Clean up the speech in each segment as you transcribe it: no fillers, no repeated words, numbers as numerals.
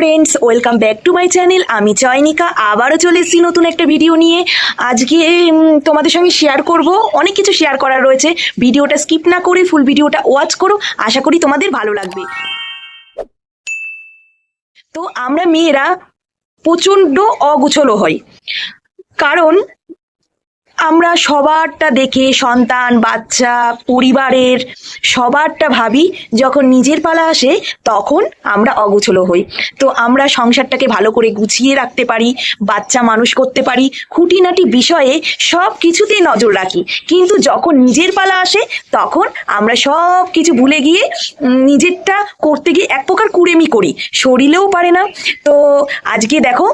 Friends, welcome back to my channel. আমি চয়নিকা আবারও চলে এসেছি নতুন একটা ভিডিও নিয়ে। আজকে তোমাদের সঙ্গে শেয়ার করব, অনেক কিছু শেয়ার করার রয়েছে। ভিডিওটা স্কিপ না করে ফুল ভিডিওটা ওয়াচ করো, আশা করি তোমাদের ভালো লাগবে। তো আমরা মেয়েরা প্রচণ্ড অগুছলো হই, কারণ আমরা সবারটা দেখে সন্তান বাচ্চা পরিবারের সবারটা ভাবি, যখন নিজের পালা আসে তখন আমরা অগোছলো হই। তো আমরা সংসারটাকে ভালো করে গুছিয়ে রাখতে পারি, বাচ্চা মানুষ করতে পারি, খুঁটিনাটি বিষয়ে সব কিছুতেই নজর রাখি। কিন্তু যখন নিজের পালা আসে তখন আমরা সব কিছু ভুলে গিয়ে নিজেরটা করতে গিয়ে এক প্রকার কুড়েমি করি, শরীরেও পারে না। তো আজকে দেখো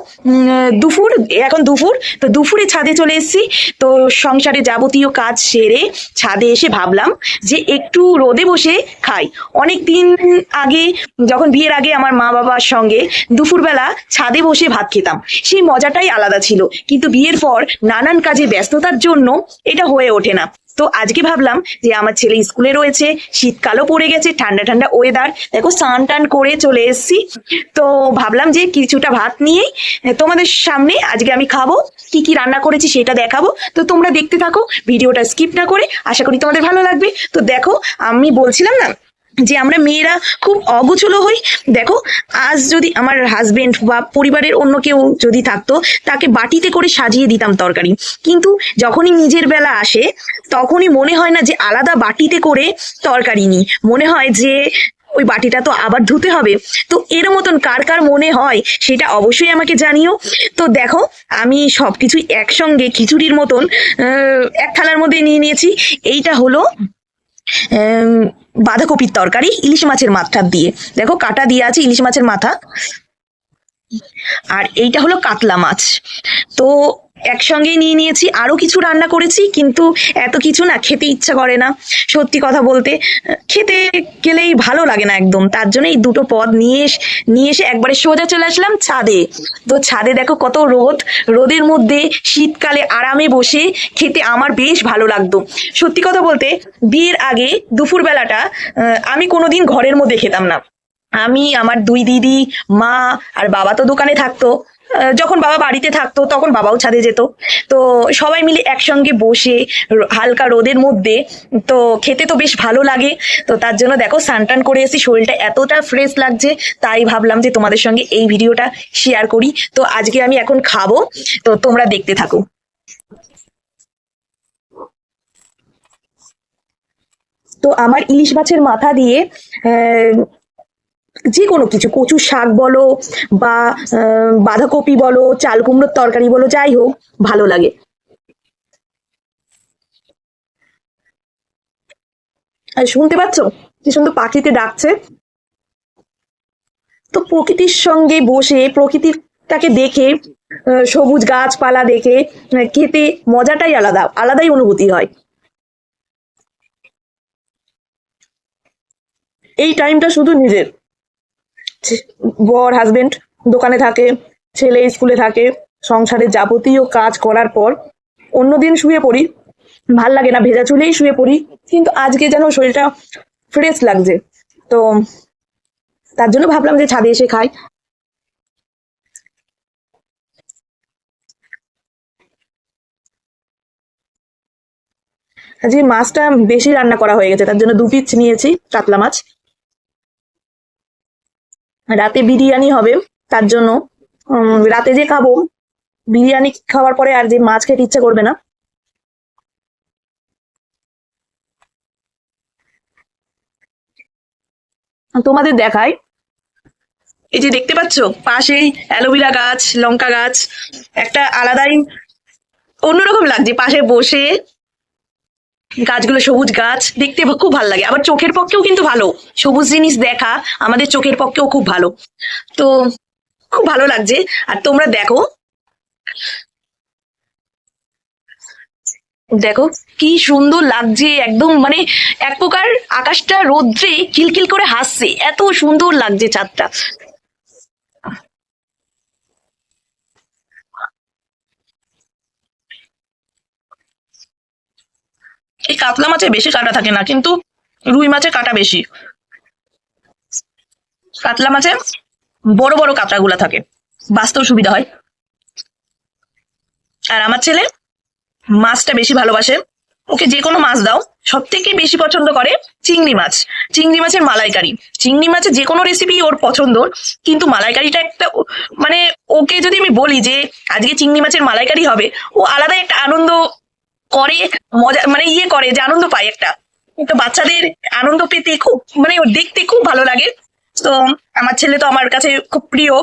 এখন দুপুর, তো দুপুরে ছাদে চলে এসেছি। তো সংসারে যাবতীয় কাজ সেরে ছাদে এসে ভাবলাম যে একটু রোদে বসে খাই। অনেক দিন আগে, যখন বিয়ের আগে আমার মা বাবার সঙ্গে দুপুরবেলা ছাদে বসে ভাত খেতাম, সেই মজাটাই আলাদা ছিল। কিন্তু বিয়ের পর নানান কাজে ব্যস্ততার জন্য এটা হয়ে ওঠে না। তো আজকে ভাবলাম যে আমার ছেলে স্কুলে রয়েছে, শীতকালও পড়ে গেছে, ঠান্ডা ঠান্ডা ওয়েদার, দেখো স্নান টান করে চলে এসেছি। তো ভাবলাম যে কিছুটা ভাত নিয়েই তোমাদের সামনে আজকে আমি খাবো, কি কি রান্না করেছি সেটা দেখাবো। তো তোমরা দেখতে থাকো, ভিডিওটা স্কিপ না করে, আশা করি তোমাদের ভালো লাগবে। তো দেখো, আমি বলছিলাম না যে আমরা মেয়েরা খুব অগোছলো হই। দেখো, আজ যদি আমার হাজবেন্ড বা পরিবারের অন্য কেউ যদি থাকতো, তাকে বাটিতে করে সাজিয়ে দিতাম তরকারি, কিন্তু যখনই নিজের বেলা আসে তখনই মনে হয় না যে আলাদা বাটিতে করে তরকারি নিই, মনে হয় যে ওই বাটিটা তো আবার ধুতে হবে। তো এর মতন কার কার মনে হয় সেটা অবশ্যই আমাকে জানিও। তো দেখো, আমি সবকিছুই একসঙ্গে খিচুড়ির মতন এক থালার মধ্যে নিয়ে নিয়েছি। এইটা হলো বাঁধাকপির তরকারি ইলিশ মাছের মাথা দিয়ে, দেখো কাটা দিয়ে আছে ইলিশ মাছের মাথা। আর এইটা হলো কাতলা মাছ। তো একসঙ্গেই নিয়ে নিয়েছি। আরো কিছু রান্না করেছি, কিন্তু এত কিছু না খেতে ইচ্ছা করে না, সত্যি কথা বলতে খেতে গেলেই ভালো লাগে না একদম। তার জন্য এই দুটো পদ নিয়ে এসে একবারে সোজা চলে আসলাম ছাদে। তো ছাদে দেখো কত রোদ, রোদের মধ্যে শীতকালে আরামে বসে খেতে আমার বেশ ভালো লাগতো। সত্যি কথা বলতে বিয়ের আগে দুপুর বেলাটা আমি কোনোদিন ঘরের মধ্যে খেতাম না। আমি, আমার দুই দিদি, মা আর বাবা তো দোকানে থাকতো। যখন বাবা বাড়িতে থাকতো তখন বাবাও ছাদে যেত। তো সবাই মিলে একসঙ্গে বসে হালকা রোদের মধ্যে তো খেতে তো বেশ ভালো লাগে। তো তার জন্য দেখো স্নান টান করে এসেছি, শরীরটা এতটা ফ্রেশ লাগছে, তাই ভাবলাম যে তোমাদের সঙ্গে এই ভিডিওটা শেয়ার করি। তো আজকে আমি এখন খাবো, তো তোমরা দেখতে থাকো। তো আমার ইলিশ মাছের মাথা দিয়ে যে কোনো কিছু, কচু শাক বলো বা বাঁধাকপি বলো, চাল কুমড়োর তরকারি বলো, যাই হোক ভালো লাগে। আর শুনতে পাচ্ছ কি সুন্দর পাখিতে ডাকছে। তো প্রকৃতির সঙ্গে বসে প্রকৃতিটাকে দেখে সবুজ গাছপালা দেখে খেতে মজাটাই আলাদা, আলাদাই অনুভূতি হয়। এই টাইমটা শুধু নিজের, বর হাজবেন্ড দোকানে থাকে, ছেলে স্কুলে থাকে, সংসারের যাবতীয় কাজ করার পর অন্যদিন শুয়ে পড়ি, ভাল লাগে না, ভেজা চুলেই শুয়ে পড়ি, কিন্তু আজকে যেন শরীরটা ফ্রেশ লাগছে। তো তার জন্য ভাবলাম যে ছাদে এসে খাই। আজকে মাছটা বেশি রান্না করা হয়ে গেছে, তার জন্য 2 পিস নিয়েছি কাতলা মাছ। রাতে বিরিয়ানি হবে, তার জন্য রাতে যে খাবো, বিরিয়ানি খাওয়ার পরে আর যে মাছ খেতে ইচ্ছা করবে না। তোমাদের দেখাই, এই যে দেখতে পাচ্ছ পাশেই অ্যালোভেরা গাছ, লঙ্কা গাছ, একটা আলাদাই অন্যরকম লাগছে পাশে বসে। গাছগুলো সবুজ গাছ, দেখতে খুব ভালো লাগে, আবার চোখের পক্ষেও কিন্তু ভালো। সবুজ জিনিস দেখা আমাদের চোখের পক্ষেও খুব ভালো। তো খুব ভালো লাগছে। আর তোমরা দেখো, দেখো কি সুন্দর লাগছে, একদম মানে এক প্রকার আকাশটা রোদ্রে খিলখিল করে হাসছে, এত সুন্দর লাগছে চাঁদটা। এই কাতলা মাছে বেশি কাটা থাকে না, কিন্তু রুই মাছে কাটা বেশি। কাতলা মাছে বড় বড় কাঁকড়াগুলা থাকে, বাঁচতেও সুবিধা হয়। আর আমার ছেলে মাছটা বেশি ভালোবাসে, ওকে যে কোনো মাছ দাও সব থেকে বেশি পছন্দ করে চিংড়ি মাছ। চিংড়ি মাছের মালাইকারি, চিংড়ি মাছের যে কোনো রেসিপি ওর পছন্দ, কিন্তু মালাইকারিটা একটা মানে ওকে যদি আমি বলি যে আজকে চিংড়ি মাছের মালাইকারি হবে, ও আলাদা একটা আনন্দ করে, মজা মানে ইয়ে করে যে আনন্দ পায় একটা। তো বাচ্চাদের আনন্দ পেতে খুব মানে ওর দেখতে খুব ভালো লাগে। তো আমার ছেলে তো আমার কাছে খুব প্রিয়।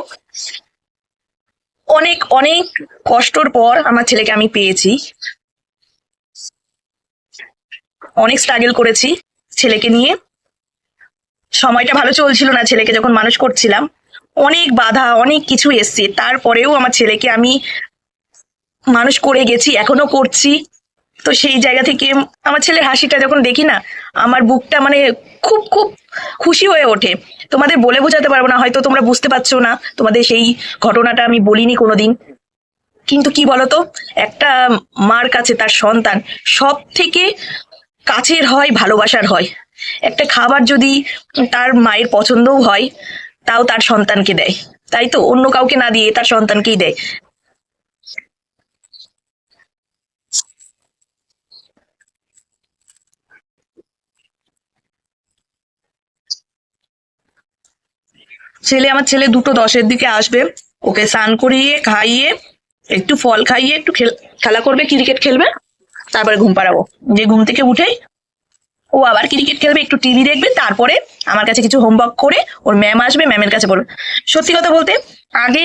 অনেক অনেক কষ্টর পর আমার ছেলেকে আমি পেয়েছি, অনেক স্ট্রাগল করেছি ছেলেকে নিয়ে। সময়টা ভালো চলছিল না ছেলেকে যখন মানুষ করছিলাম, অনেক বাধা অনেক কিছু এসছে, তারপরেও আমার ছেলেকে আমি মানুষ করে গেছি, এখনো করছি। তো সেই জায়গা থেকে আমার ছেলের হাসিটা যখন দেখি না, আমার বুকটা মানে খুব খুব খুশি হয়ে ওঠে। তোমাদের বলে বোঝাতে পারবো না, হয়তো তোমরা বুঝতে পারছো না, তোমাদের সেই ঘটনাটা আমি বলিনি কোনোদিন। কিন্তু কি বলতো, একটা মার কাছে তার সন্তান সব থেকে কাছের হয়, ভালোবাসার হয়। একটা খাবার যদি তার মায়ের পছন্দও হয়, তাও তার সন্তানকে দেয়, তাই তো, অন্য কাউকে না দিয়ে তার সন্তানকেই দেয়। আমার ছেলে 2:10-এর দিকে আসবে, ওকে স্নান করিয়ে খাইয়ে একটু ফল খাইয়ে একটু খেলা করবে, ক্রিকেট খেলবে, তারপরে ঘুম পাড়াবো। যে ঘুম থেকে উঠেই ও আবার ক্রিকেট খেলবে, একটু টিভি দেখবে, তারপরে আমার কাছে কিছু হোমওয়ার্ক করে ওর ম্যাম আসবে, ম্যামের কাছে পড়বে। সত্যি কথা বলতে আগে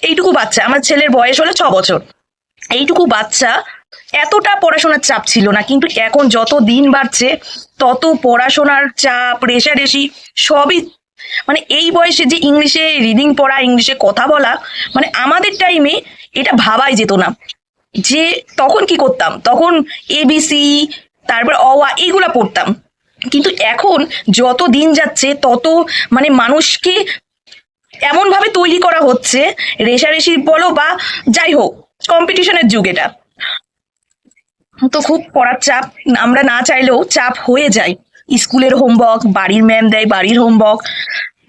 এইটুকু বাচ্চা, আমার ছেলের বয়স হলো 6 বছর, এইটুকু বাচ্চা এতটা পড়াশোনার চাপ ছিল না, কিন্তু এখন যত দিন বাড়ছে তত পড়াশোনার চাপ, রেষারেষি সবই। মানে এই বয়সে যে ইংলিশে রিডিং পড়া, ইংলিশে কথা বলা, মানে আমাদের টাইমে এটা ভাবাই যেত না। যে তখন কি করতাম, তখন এবিসি, তারপর অ আ এইগুলা পড়তাম। কিন্তু এখন যত দিন যাচ্ছে তত মানে মানুষকে এমন ভাবে তৈরি করা হচ্ছে, রেষারেষি বলো বা যাই হোক, কম্পিটিশনের যুগ এটা। তো খুব পড়ার চাপ, আমরা না চাইলেও চাপ হয়ে যায়। স্কুলের হোমওয়ার্ক, বাড়ির ম্যাম দেয় বাড়ির হোমওয়ার্ক,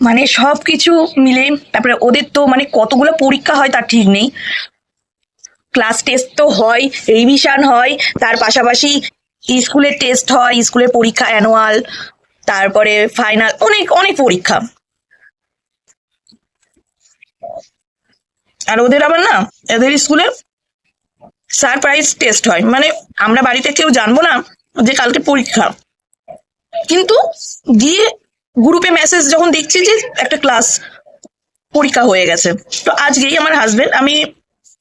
মানে সবকিছু মিলে। তারপরে ওদের তো মানে কতগুলো পরীক্ষা হয় তার ঠিক নেই, ক্লাস টেস্ট তো হয়, রিভিশন হয়, তার পাশাপাশি স্কুলের টেস্ট হয়, স্কুলের পরীক্ষা অ্যানুয়াল, তারপরে ফাইনাল, অনেক অনেক পরীক্ষা। আর ওদের আবার না, এদের স্কুলে সারপ্রাইজ টেস্ট হয়, মানে আমরা বাড়িতে কেউ জানবো না যে কালকে পরীক্ষা, কিন্তু গিয়ে গ্রুপে মেসেজ যখন দেখছি যে একটা ক্লাস পরীক্ষা হয়ে গেছে। তো আজকেই আমার হাজবেন্ড, আমি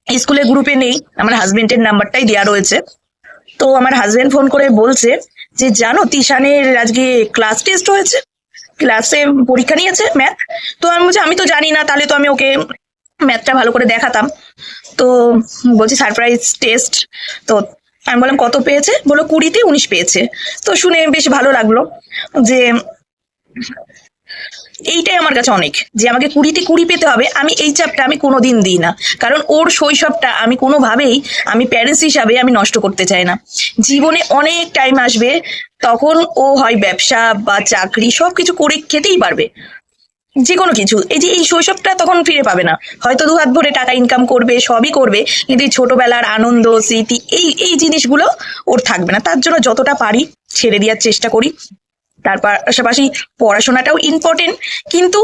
স্কুলে গ্রুপে নেই, আমার হাজবেন্ডের নাম্বারটাই দেওয়া রয়েছে, তো আমার হাজবেন্ড ফোন করে বলছে যে জানো তিশানের আজকে ক্লাস টেস্ট হয়েছে, ক্লাসে পরীক্ষা নিয়েছে ম্যাথ। তো আমি বলছি আমি তো জানি না, তাহলে তো আমি ওকে ম্যাথটা ভালো করে দেখাতাম। তো বলছি সারপ্রাইজ টেস্ট। তো আমি বললাম কত পেয়েছে, বলো 20-তে 19 পেয়েছে। তো শুনে বেশ ভালো লাগলো যে এইটাই আমার কাছে অনেক, যে আমাকে 20-তে 20 পেতে হবে, আমি এই চাপটা আমি কোনোদিন দিই না। কারণ ওর শৈশবটা আমি কোনোভাবেই, আমি প্যারেন্টস হিসাবে আমি নষ্ট করতে চাই না। জীবনে অনেক টাইম আসবে, তখন ও হয় ব্যবসা বা চাকরি সবকিছু করে খেতেই পারবে, যে কোনো কিছু। এই যে এই শৈশবটা তখন ফিরে পাবে না, হয়তো 2 হাত ভরে টাকা ইনকাম করবে, সবই করবে, কিন্তু এই ছোটবেলার আনন্দ স্মৃতি এই এই জিনিসগুলো ওর থাকবে না। তার জন্য যতটা পারি ছেড়ে দেওয়ার চেষ্টা করি। তার পাশাপাশি পড়াশোনাটাও ইম্পর্টেন্ট, কিন্তু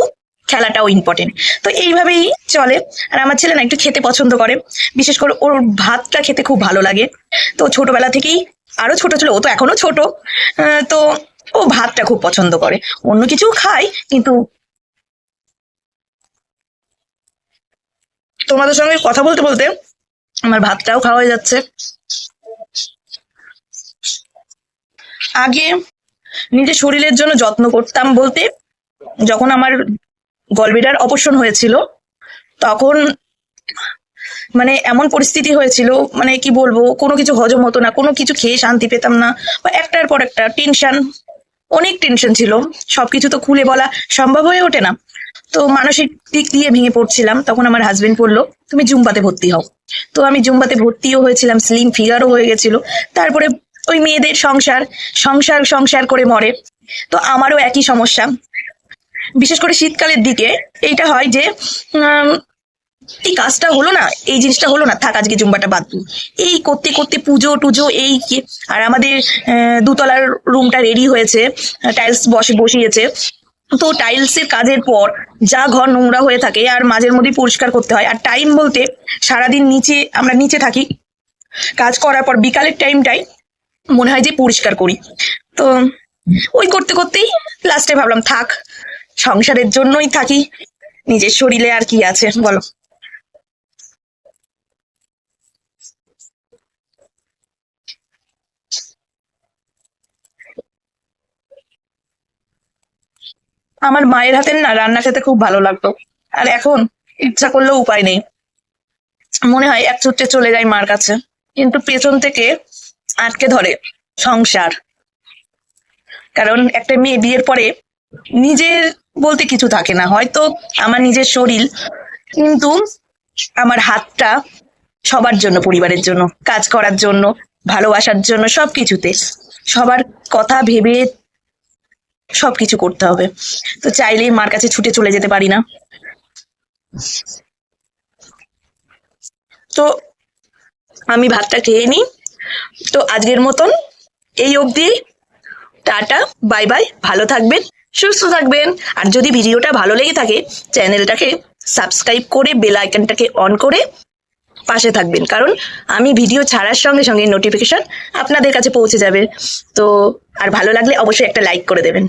খেলাটাও ইম্পর্টেন্ট। তো এইভাবেই চলে। আর আমার ছেলে না একটু খেতে পছন্দ করে, বিশেষ করে ওর ভাতটা খেতে খুব ভালো লাগে। তো ছোটবেলা থেকেই, আরো ছোট ছিল, ও তো এখনো ছোট, তো ও ভাতটা খুব পছন্দ করে, অন্য কিছু খায় কিন্তু। তোমাদের সঙ্গে কথা বলতে বলতে আমার ভাতটাও খাওয়া হয়ে যাচ্ছে। আগে নিজের শরীরের জন্য যত্ন করতাম বলতে, যখন আমার গলব্লাডার অপারেশন হয়েছিল, তখন মানে এমন পরিস্থিতি হয়েছিল, মানে কি বলবো, কোনো কিছু হজম হতো না, কোনো কিছু খেয়ে শান্তি পেতাম না, বা একটার পর একটা টেনশন, অনেক টেনশন ছিল, সবকিছু তো খুলে বলা সম্ভব হয়ে ওঠে না। তো মানসিক দিক দিয়ে ভেঙে পড়ছিলাম, তখন আমার হাজবেন্ড বললো তুমি জুম্বাতে ভর্তি হও। তো আমি জুম্বাতে ভর্তিও হয়েছিলাম, স্লিম ফিগারও হয়ে গেছিল। তারপরে ওই মেয়েদের সংসার, সংসার সংসার করে মরে, তো আমারও একই সমস্যা। বিশেষ করে শীতকালের দিকে এইটা হয় যে এই কাজটা হলো না, এই জিনিসটা হলো না, থাক আজকে জুম্বাটা বাদ দিই। এই করতে করতে পুজো টুজো এই আর আমাদের দুতলার রুমটা রেডি হয়েছে, টাইলস বসিয়েছে। তো টাইলসের কাজের পর যা ঘর নোংরা হয়ে থাকে আর মাঝের মধ্যে পরিষ্কার করতে হয়। আর টাইম বলতে সারাদিন আমরা নিচে থাকি, কাজ করার পর বিকালের টাইমটাই মনে হয় যে পরিষ্কার করি। তো ওই করতে করতেই লাস্টে ভাবলাম থাক, সংসারের জন্যই থাকি, নিজের শরীরে আর কি আছে বলো। আমার মায়ের হাতের না রান্না খেতে খুব ভালো লাগতো, আর এখন ইচ্ছা করলেও উপায় নেই। মনে হয় এক ছুটে চলে যাই মার কাছে, কিন্তু পেছন থেকে আটকে ধরে সংসার। কারণ একটা মেয়ে বিয়ের পরে নিজের বলতে কিছু থাকে না, হয়তো আমার নিজের শরীর, কিন্তু আমার হাতটা সবার জন্য, পরিবারের জন্য, কাজ করার জন্য, ভালোবাসার জন্য, সবকিছুতে সবার কথা ভেবে সবকিছু করতে হবে। তো চাইলেই মার কাছে ছুটে চলে যেতে পারি না। তো আমি ভাতটা খেয়ে নিই। তো আজকের মতন এই অবধি, টাটা, বাই বাই, ভালো থাকবেন, সুস্থ থাকবেন। আর যদি ভিডিওটা ভালো লেগে থাকে, চ্যানেলটাকে সাবস্ক্রাইব করে বেল আইকনটাকে অন করে পাশে থাকবেন, কারণ আমি ভিডিও ছাড়ার সঙ্গে সঙ্গে নোটিফিকেশন আপনাদের কাছে পৌঁছে যাবে। তো আর ভালো লাগলে অবশ্যই একটা লাইক করে দেবেন।